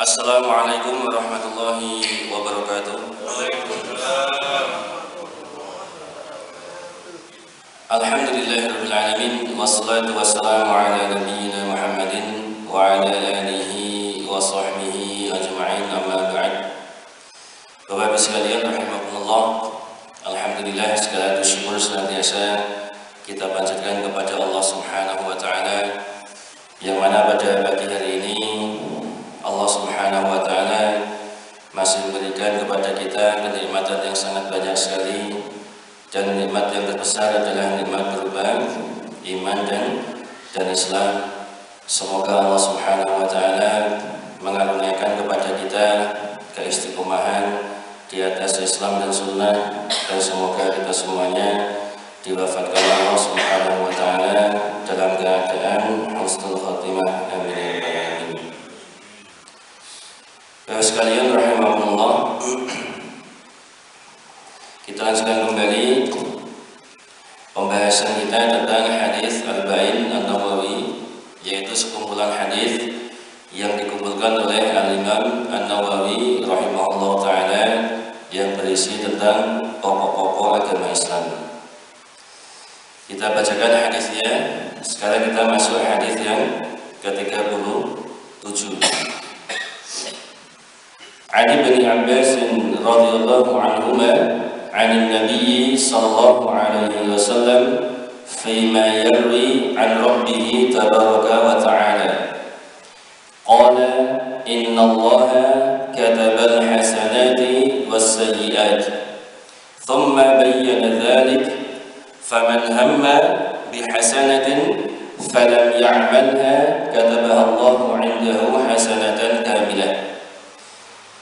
Assalamualaikum warahmatullahi wabarakatuh. Alhamdulillahirabbil alamin wassalatu wassalamu ala nabiyyina Muhammadin wa ala alihi wa sahbihi ajma'in, amma ba'd. Bapak Ibu sekalian rahimakumullah, alhamdulillah segala syukur senantiasa kita panjatkan kepada Allah Subhanahu wa taala, yang mana pada pagi hari ini Allah Subhanahu wa taala masih memberikan kepada kita kenikmatan yang sangat banyak sekali, dan nikmat yang terbesar adalah nikmat berupa iman dan Islam. Semoga Allah Subhanahu wa taala mengaruniakan kepada kita keistiqomahan di atas Islam dan Sunnah, dan semoga kita semuanya diwafatkan Allah Subhanahu wa taala dalam keadaan husnul khatimah. Amin. Bapak sekalian rahimakumullah, kita lanjutkan kembali pembahasan kita tentang hadis Arba'in An-Nawawi, yaitu sekumpulan hadis yang dikumpulkan oleh Al-Imam An-Nawawi rahimahullah ta'ala, yang berisi tentang pokok-pokok agama Islam. Kita bacakan hadisnya. Sekarang kita masuk hadis yang ke-37. Ali bin Abbas radhiyallahu anhuma 'an Nabi sallallahu alaihi wasallam fima yarwi 'an rabbih tabaraka wa ta'ala qala inna Allaha kataba al-hasanati was-sayyi'at thumma bayyana dhalik faman hamma bihasanatin falam ya'malha katabaha Allahu 'indahu hasanatan kamilah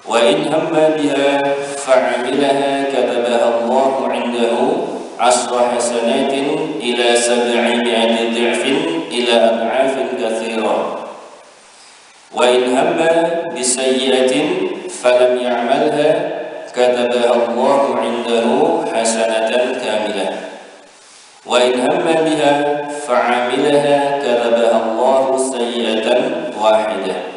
wa in hamma biha fa'amilaha katabaha Allahu 'indahu 'ashra hasanatin ila 700 dhi'fin ila ad'afin katsira wa in hamma bisayyi'atin falam ya'malha katabaha Allahu 'indahu hasanatan kamilah wa in hamma biha fa'amilaha katabaha Allahu sayyi'atan wahidah.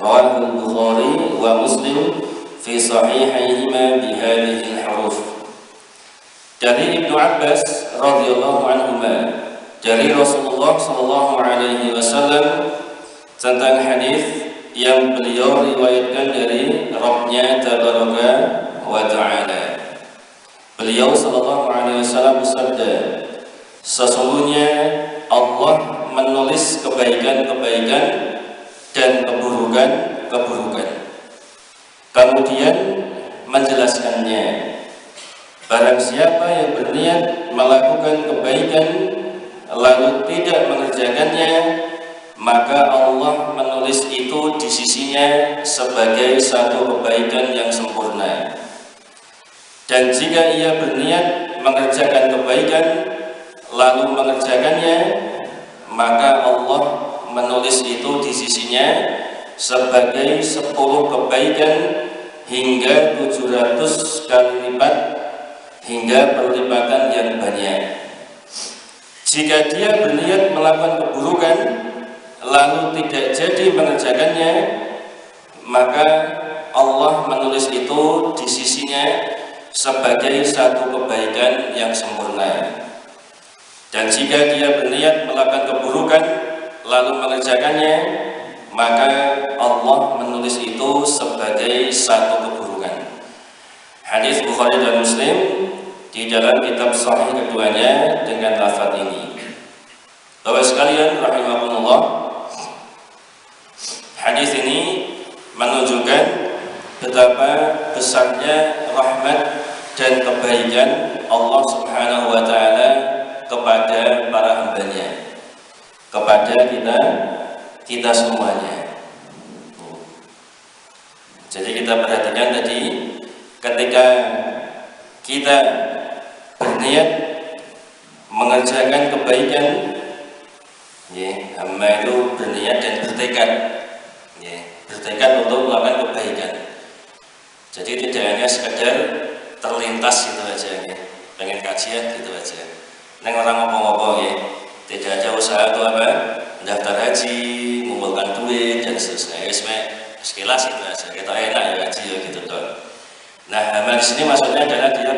Rawahu al-Bukhari wa Muslim fi sahihayhima bihadhihi al-huruf. Dari Ibnu Abbas radhiyallahu anhuma, dari Rasulullah sallallahu alaihi wasallam, tentang hadis yang beliau riwayatkan dari Rabbnya tabaraka wa ta'ala. Beliau sallallahu alaihi wasallam bersabda, sesungguhnya Allah menulis kebaikan-kebaikan dan keburukan-keburukan. Kemudian menjelaskannya, barang siapa yang berniat melakukan kebaikan lalu tidak mengerjakannya, maka Allah menulis itu di sisinya sebagai satu kebaikan yang sempurna. Dan jika ia berniat mengerjakan kebaikan lalu mengerjakannya, maka Allah menulis itu di sisinya sebagai 10 kebaikan hingga 700 kali lipat, hingga perlipatan yang banyak. Jika dia berniat melakukan keburukan lalu tidak jadi mengerjakannya, maka Allah menulis itu di sisinya sebagai satu kebaikan yang sempurna. Dan jika dia berniat melakukan keburukan lalu mengerjakannya, maka Allah menulis itu sebagai satu keburukan. Hadis Bukhari dan Muslim di dalam kitab sahih keduanya dengan lafaz ini. Bapak sekalian rahimakumullah, hadis ini menunjukkan betapa besarnya rahmat dan kebaikan Allah Subhanahu wa taala kepada para hambanya, kepada kita semuanya. Jadi kita perhatikan tadi, ketika kita berniat mengerjakan kebaikan, hamba itu berniat dan bertekad, bertekad untuk melakukan kebaikan. Jadi tidak hanya sekedar terlintas gitu aja, pengen kajian gitu aja. Neng orang ngomong-ngomong tidak ada usaha itu apa, daftar haji, mengumpulkan duit dan seterusnya. sekilas itu aja, kita enak ya ngaji ya gitu dong. Nah, amal di sini maksudnya adalah dia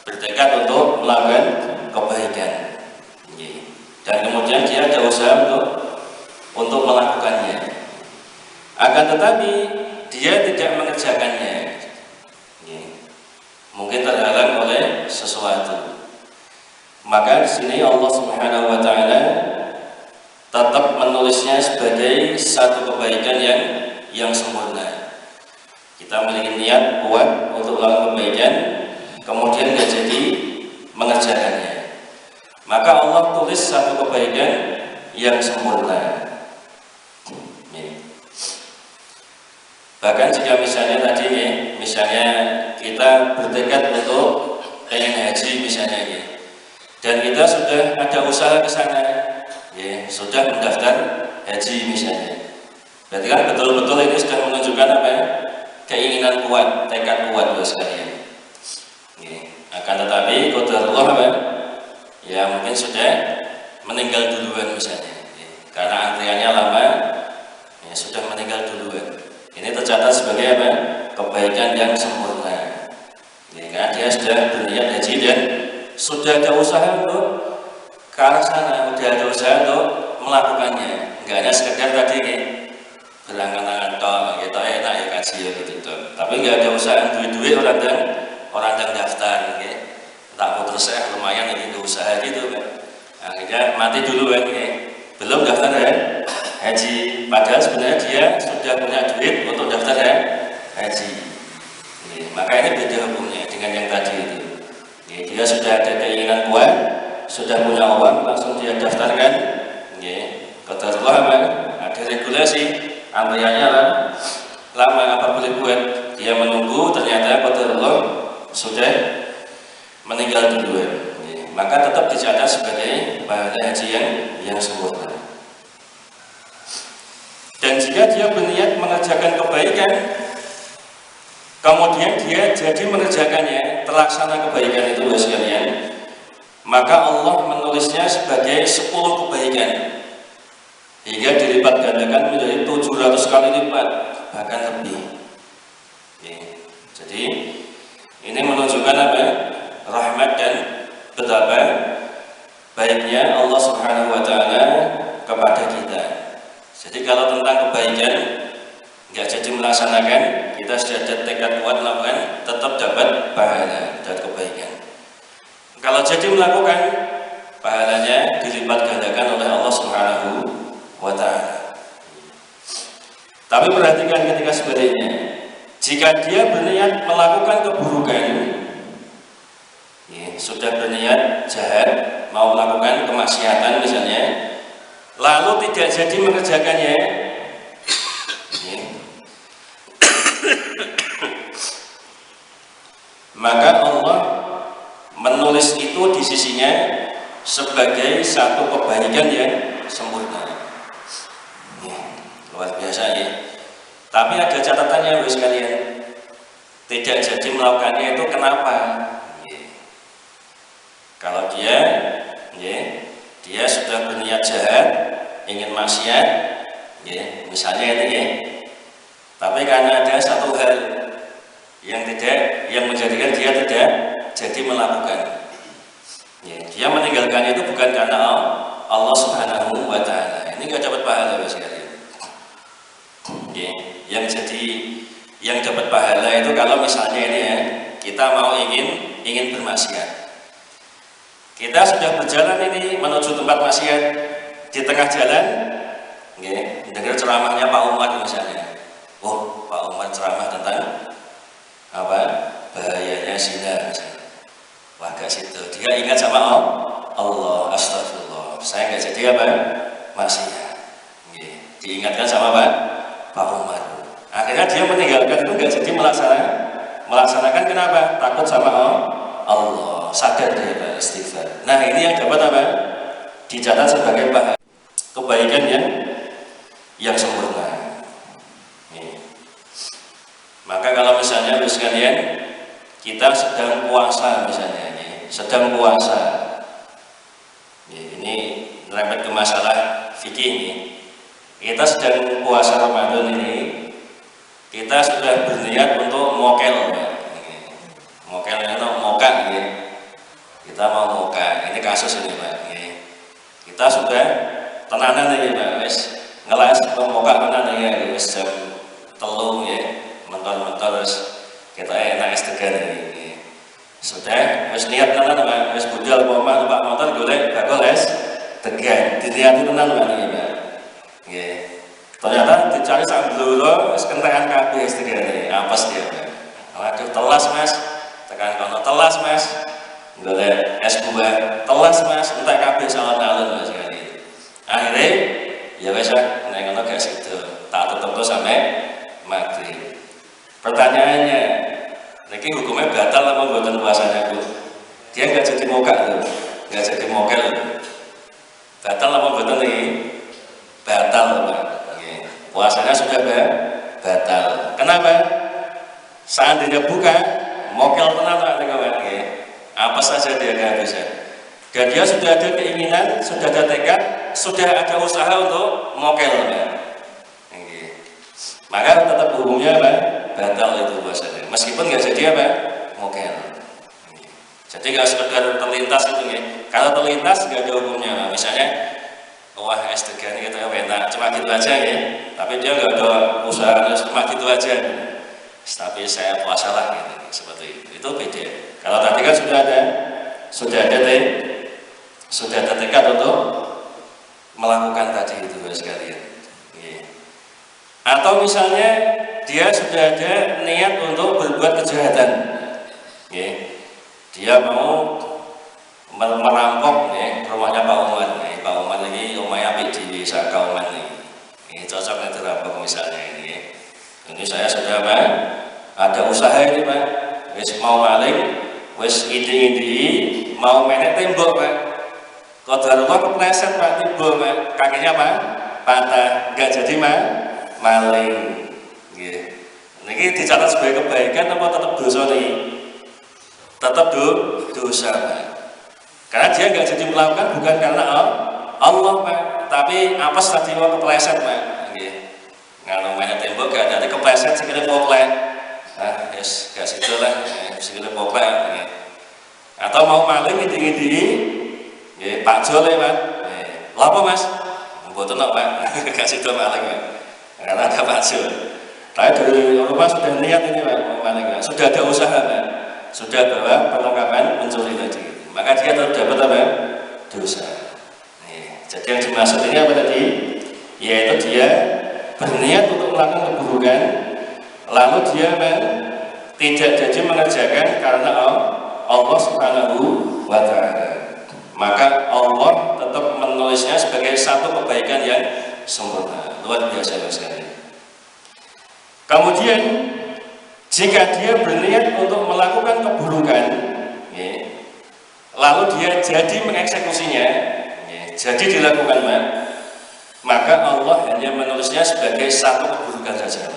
bertekad untuk melakukan kebaikan, dan kemudian dia ada usaha untuk melakukannya. Akan tetapi dia tidak mengerjakannya, mungkin terhalang oleh sesuatu. Maka di sini Allah Subhanahu wa taala tetap menulisnya sebagai satu kebaikan yang sempurna. Kita memiliki niat kuat untuk melakukan kebaikan, kemudian tidak jadi mengerjakannya, maka Allah tulis satu kebaikan yang sempurna. Bahkan jika misalnya tadi misalnya kita bertekad untuk pengen haji misalnya dan kita sudah ada usaha ke sana, sudah mendaftar haji misalnya, berarti kan betul-betul ini sudah menunjukkan apa? Keinginan kuat, tekad kuat buat sekalian. Akan tetapi qadarullah apa? Ya mungkin sudah meninggal duluan misalnya, karena antriannya lama, sudah meninggal duluan. Ini tercatat sebagai apa? Kebaikan yang sempurna. Karena dia sudah berniat haji dan sudah ada usaha untuk ke arah sana, sudah ada usaha untuk melakukannya. Enggak hanya sekedar tadi berangkat-angkat toh, kita enak ya kaji ya gitu. Tapi enggak ada usaha duit-duit orang yang daftar, tak putus lumayan ini usaha gitu kan. Akhirnya mati dulu kan, belum daftar haji, padahal sebenarnya dia sudah punya duit untuk daftar haji. Maka ini beda hukumnya dengan yang tadi itu. Dia sudah ada keinginan kuat, sudah punya uang, langsung dia daftarkan. Qadarullah ada regulasi, antriannya lama apa boleh buat. Dia menunggu, ternyata qadarullah sudah meninggal duluan. Maka tetap dicatat sebagai pahala haji yang sempurna. Dan jika dia berniat mengerjakan kebaikan, kemudian dia jadi mengerjakannya, terlaksana kebaikan itu sekalian, maka Allah menulisnya sebagai 10 kebaikan, hingga dilipat gandakan menjadi 700 kali lipat, bahkan lebih. Jadi ini menunjukkan apa? Rahmat dan betapa baiknya Allah Subhanahu wa taala kepada kita. Jadi kalau tentang kebaikan nggak jadi melaksanakan, kita sudah ada tekad kuat melakukan, tetap dapat pahala dan kebaikan. Kalau jadi melakukan, pahalanya dilipat gandakan oleh Allah Subhanahu wa taala. Tapi perhatikan ketika sebaliknya, jika dia berniat melakukan keburukan, sudah berniat jahat, mau melakukan kemaksiatan misalnya, lalu tidak jadi mengerjakannya, maka Allah menulis itu di sisinya sebagai satu kebaikan yang sempurna. Luar biasa ya. Tapi ada catatannya bos sekalian, tidak jadi melakukannya itu kenapa? Kalau dia sudah berniat jahat, ingin maksiat, misalnya ini, tapi karena ada satu hal yang menjadikan dia tidak jadi melakukan, dia meninggalkan itu bukan karena Allah Subhanahu wa taala. Ini nggak dapat pahala bos sekalian. Yang dapat pahala itu kalau misalnya ini kita mau ingin bermaksiat. Kita sudah berjalan ini menuju tempat maksiat, di tengah jalan, dengar ceramahnya Pak Umar misalnya. Oh, Pak Umar ceramah tentang apa? Bahayanya zina misalnya. Wah, gak situ. Dia ingat sama Allah, astagfirullah. Saya nggak jadi apa? Maksiat. Diingatkan sama Pak Umar. Akhirnya dia meninggalkan itu nggak jadi melaksanakan. Kenapa? Takut sama Allah. Sadar dia istighfar. Nah ini yang dapat apa? Dicatat sebagai kebaikan yang sempurna. Maka kalau misalnya sekalian kita sedang puasa misalnya, sedang puasa, ini merembet ke masalah fikih ini. Kita sedang puasa Ramadan ini, kita sudah berniat untuk mokel, mokelnya itu moka, kita mau moka. Ini kasus ini Pak. Kita sudah tenanan ini Pak, wis ngelas moka tenan ini wis jam 3 ya, mentor-mentor kita enak S3 ini. Sudah wis niat tenan Pak, wis budal pomah numpak motor golek bakul es tegan, diniati tenan Pak iki Pak. Nggih. Ternyata dicari sak bluro wis kentekan kabeh S3 ini. Apes dia Pak. Waduh telas Mas. Tekan kono telas Mas. Golek es buah telas Mas, entek kabeh salon-alon Mas kali. Akhirnya ya wis nek ngono gak sido. Tak tutup sampai maghrib. Pertanyaannya, niki hukumnya batal apa mboten puasanya Bu? Dia nggak jadi moka tuh, nggak jadi mokel. Batal apa mboten nih? Batal Pak. Puasanya sudah batal. Kenapa? Seandainya buka, mokel tenan Pak kawan. Apa saja dia kehabisan. Dan dia sudah ada keinginan, sudah ada tekad, sudah ada usaha untuk mokel Pak. Maka tetap hukumnya Pak, batal itu puasanya. Meskipun nggak jadi apa? Mokel. Jadi nggak sekedar terlintas itu ya. Kalau terlintas nggak ada hukumnya. Misalnya, wah S3 ini kita enak, cuma gitu aja ya. Tapi dia nggak ada usaha, cuma gitu aja. Tapi saya puasa lah gitu, seperti itu. Itu beda. Kalau tadi kan sudah ada tekad untuk melakukan tadi itu sekalian. Atau misalnya dia sudah ada niat untuk berbuat kejahatan, dia mau merampok rumahnya Pak Umar, Pak Umar ini rumahnya apik di desa Kauman ini cocok nanti rampok misalnya ini. Ini saya sudah Pak, ada usaha ini Pak, wis mau maling, wis ide mau menek tembok Pak, qadarullah kepleset Pak, timbul Pak, kakinya Pak patah, nggak jadi maling. Ini dicatat sebagai kebaikan apa tetap dosa nih? Tetap dosa Pak. Karena dia nggak jadi melakukan bukan karena Allah Pak, tapi apes tadi mau kepleset Pak. Kalau main tembok gak ada kepleset sekali poplek. Yes, gak situ lah, sekali poplek. Atau mau maling ini, Pak Jole Pak. Lapa Mas? Mboten kok Pak, gak situ maling Pak. Karena ada Pak Jole. Tapi dari rumah sudah niat ini Pak, maling Pak. Sudah ada usaha Pak. Sudah bawa perlengkapan mencuri tadi. Maka dia dapat apa? Dosa. Jadi yang dimaksud ini apa tadi? Yaitu dia berniat untuk melakukan keburukan, lalu dia tidak jadi mengerjakan karena Allah Subhanahu wa Ta'ala. Maka Allah tetap menulisnya sebagai satu kebaikan yang sempurna. Luar biasa sekali. Kemudian jika dia berniat untuk melakukan keburukan, lalu dia jadi mengeksekusinya, jadi dilakukan maka Allah hanya menulisnya sebagai satu keburukan saja.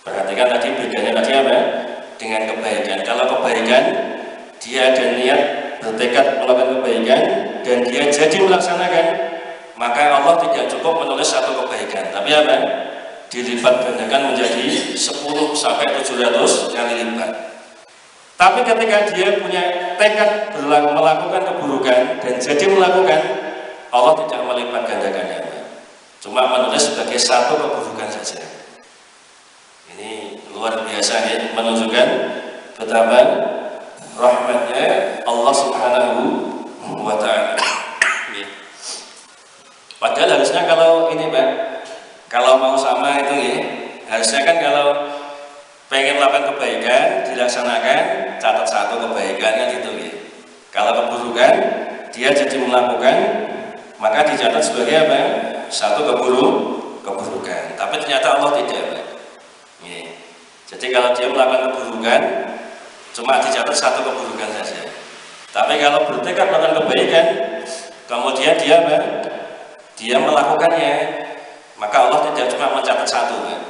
Perhatikan tadi bedanya tadi apa? Dengan kebaikan. Kalau kebaikan dia ada niat bertekad melakukan kebaikan dan dia jadi melaksanakan, maka Allah tidak cukup menulis satu kebaikan, tapi apa? Dilipat gandakan menjadi 10 sampai 700 kali lipat. Tapi ketika dia punya tekad melakukan keburukan dan jadi melakukan, Allah tidak melipat gandakannya, cuma menulis sebagai satu keburukan saja. Ini luar biasa ya, menunjukkan betapa rahmatnya Allah Subhanahu wa Ta'ala. Padahal harusnya kalau ini Pak, kalau mau sama itu ya, harusnya kan kalau pengen melakukan kebaikan dilaksanakan, catat satu kebaikan kan itu ya. Kalau keburukan dia jadi melakukan, maka dicatat sebagai apa? Satu keburukan. Tapi ternyata Allah tidak Pak. Jadi kalau dia melakukan keburukan, cuma dicatat satu keburukan saja. Tapi kalau bertekad melakukan kebaikan, kemudian dia apa? Dia melakukannya, maka Allah tidak cuma mencatat satu Pak,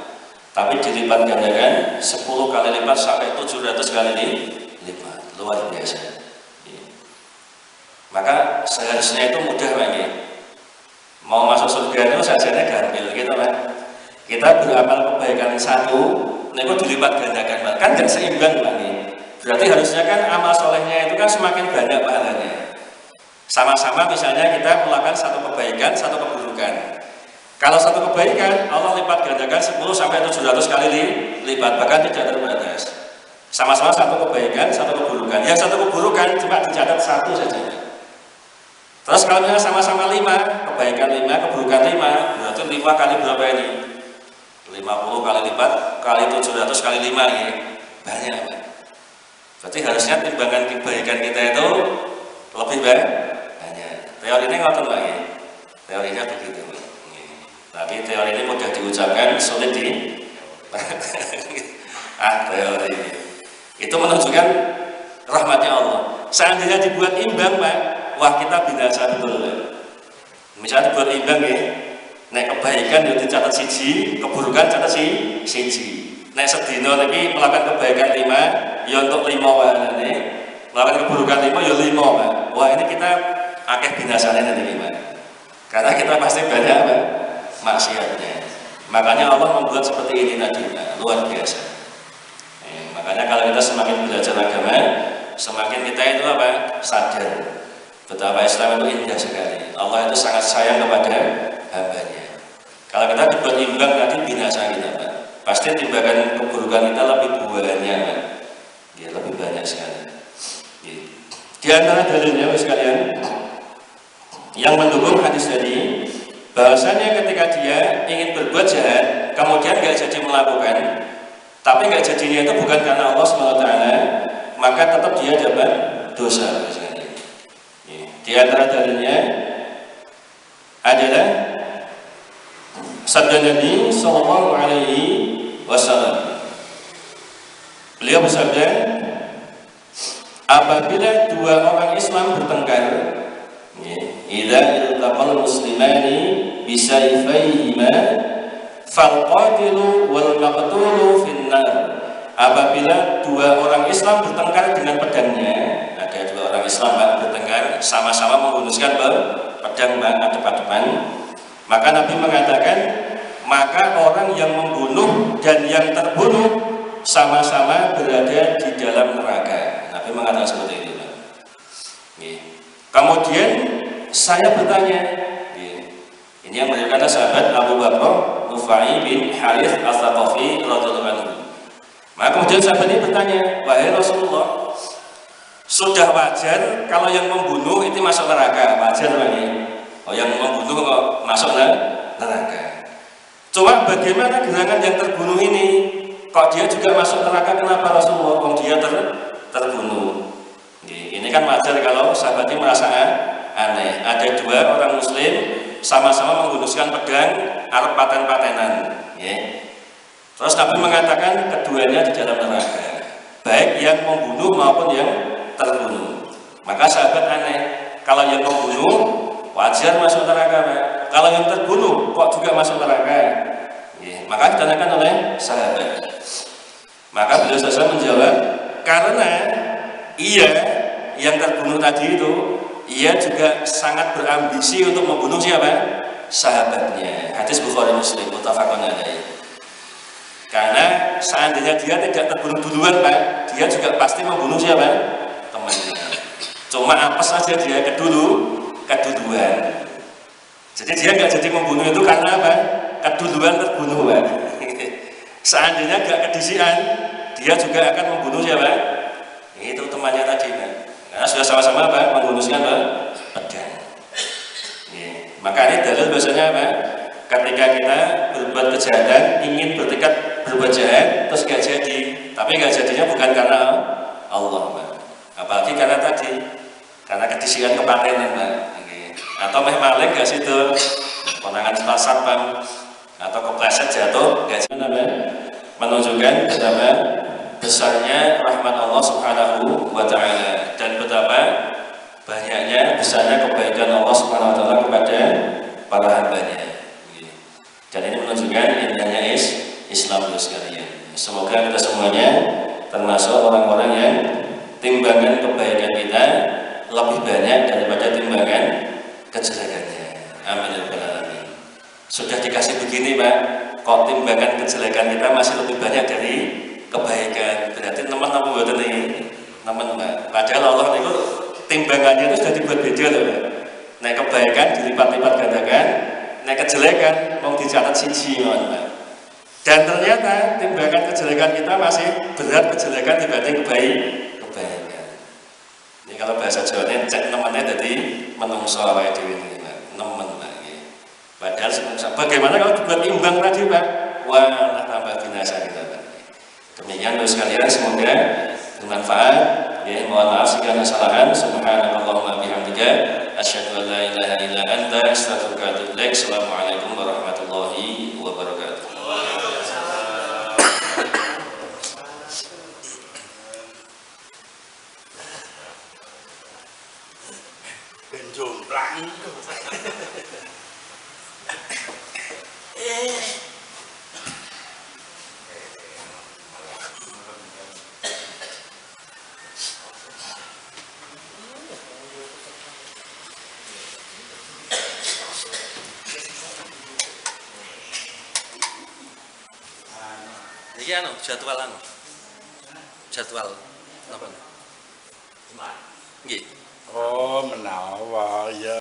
tapi dilipat gandakan 10 kali lipat sampai 700 kali lipat. Luar biasa. Maka seharusnya itu mudah Pak. Mau masuk surga itu sajanya gampil gitu Pak. Kita beramal kebaikan satu, niku dilipat gandakan Pak. Kan nggak seimbang Pak nih. Berarti harusnya kan amal solehnya itu kan semakin banyak pahalanya. Sama-sama misalnya kita melakukan satu kebaikan, satu keburukan. Kalau satu kebaikan, Allah lipat gandakan 10 sampai 700 kali lipat, bahkan tidak terbatas. Sama-sama satu kebaikan, satu keburukan. Yang satu keburukan cuma dicatat satu saja. Terus kalau misalnya sama-sama 5, kebaikan 5, keburukan 5, berarti 5 kali berapa ini? 50 kali lipat, kali 700 kali 5 ya. Banyak Pak. Berarti harusnya timbangan kebaikan kita itu lebih banyak. Teorinya ngoten Pak ya. Teorinya begitu Pak. Tapi teori ini mudah diucapkan, sulit di teori. Itu menunjukkan rahmatnya Allah. Seandainya dibuat imbang Pak, wah kita binasa betul Pak. Misalnya dibuat imbang ya, nek kebaikan itu dicatat siji, keburukan catat siji. Nek sedina lagi melakukan kebaikan 5, ya untuk 5 wae. Melakukan keburukan 5 ya 5 Pak. Wah ini kita akeh binasanya nanti Pak. Karena kita pasti banyak Pak maksiatnya. Makanya Allah membuat seperti ini tadi Pak. Luar biasa. Makanya kalau kita semakin belajar agama, semakin kita itu apa? Sadar betapa Islam itu indah sekali. Allah itu sangat sayang kepada hambanya. Kalau kita dibuat imbang tadi binasa kita Pak. Pasti timbangan keburukan kita lebih banyak Pak. Ya, lebih banyak sekali. Ya. Di antara dalilnya sekalian yang mendukung hadis tadi, bahwasanya ketika dia ingin berbuat jahat, kemudian nggak jadi melakukan, tapi nggak jadinya itu bukan karena Allah SWT, maka tetap dia dapat dosa. Di antara dalilnya adalah sabda Nabi Sallallahu Alaihi Wasallam. Beliau bersabda, apabila dua orang Islam bertengkar, idza iltaqal muslimani bisayfayhima falqatilu wal maqtulu finnar. Apabila dua orang Islam bertengkar dengan pedangnya, ada dua orang Islam bertengkar sama-sama menggunakan pedang depan-depan, maka Nabi mengatakan, maka orang yang membunuh dan yang terbunuh sama-sama berada di dalam neraka. Nabi mengatakan seperti itu. Kemudian saya bertanya, ini yang berkata sahabat Abu Bakar Nufai bin Harith Al-Thaqafi radhiyallahu anhu. Maka kemudian sahabat ini bertanya, wahai Rasulullah, sudah wajar kalau yang membunuh itu masuk neraka, wajar bagi yang membunuh kok masuk neraka. Cuma bagaimana gerangan yang terbunuh ini, kok dia juga masuk neraka? Kenapa Rasulullah? Kok dia terbunuh? Ini kan wajar kalau sahabat ini merasa aneh. Ada dua orang Muslim sama-sama menggunakan pedang arep paten-patenan. Terus Nabi mengatakan keduanya di dalam neraka, baik yang membunuh maupun yang terbunuh. Maka sahabat aneh, kalau yang membunuh wajar masuk neraka, kalau yang terbunuh kok juga masuk neraka? Maka ditanyakan oleh sahabat. Maka beliau SAW menjawab, karena ia yang terbunuh tadi itu, ia juga sangat berambisi untuk membunuh siapa? Sahabatnya. Hadis Bukhari Muslim muttafaqun alaih. Karena seandainya dia tidak terbunuh duluan Pak, dia juga pasti membunuh siapa? Temannya. Cuma apes saja dia keduluan. Jadi dia nggak jadi membunuh itu karena apa? Keduluan terbunuh Pak. Seandainya nggak kedisian, dia juga akan membunuh siapa? Itu temannya tadi Pak. Karena sudah sama-sama apa? Menggunakan pedang. Maka ini dalil bahasanya apa? Ketika kita berbuat kejahatan, ingin bertekad berbuat jahat, terus gak jadi, tapi gak jadinya bukan karena Allah Pak. Apalagi karena tadi, karena kedisian kepatenan Pak. Atau meh maling gak situ, konangan satpam, atau kepleset jatuh, gak jadi Pak. Menunjukkan betapa besarnya rahmat Allah Subhanahu wa Ta'ala, dan betapa banyaknya besarnya kebaikan Allah Subhanahu wa Ta'ala kepada para hambanya. Dan ini menunjukkan indahnya Islam itu sekalian. Semoga kita semuanya termasuk orang-orang yang timbangan kebaikan kita lebih banyak daripada timbangan kejelekannya. Amin ya rabbal alamin. Sudah dikasih begini Pak, kok timbangan kejelekan kita masih lebih banyak dari kebaikan. Berarti teman-teman buat ini, teman-teman. Padahal Allah itu timbangannya itu sudah dibuat beda loh. Nah kebaikan dilipat-lipat gandakan, nah kejelekan mau dicatat siji, teman-teman. Dan ternyata timbangan kejelekan kita masih berat kejelekan dibanding kebaikan. Ini kalau bahasa Jawanya cek nemennya jadi menungso awake dhewe ini, nemen lagi. Padahal bagaimana kalau dibuat imbang tadi, Pak? Wah, tambah binasa kita, Pak. Demikian untuk sekalian, semoga bermanfaat. Ya, mohon maaf jika ada kesalahan. Subhanallahumma bihamdika asyhadu an la ilaha illa anta astaghfiruka wa atubu ilaik. Assalamualaikum warahmatullahi wabarakatuh. Jomplang. Iki jadwal jadwal napa? Nggih. Oh, menawa ya.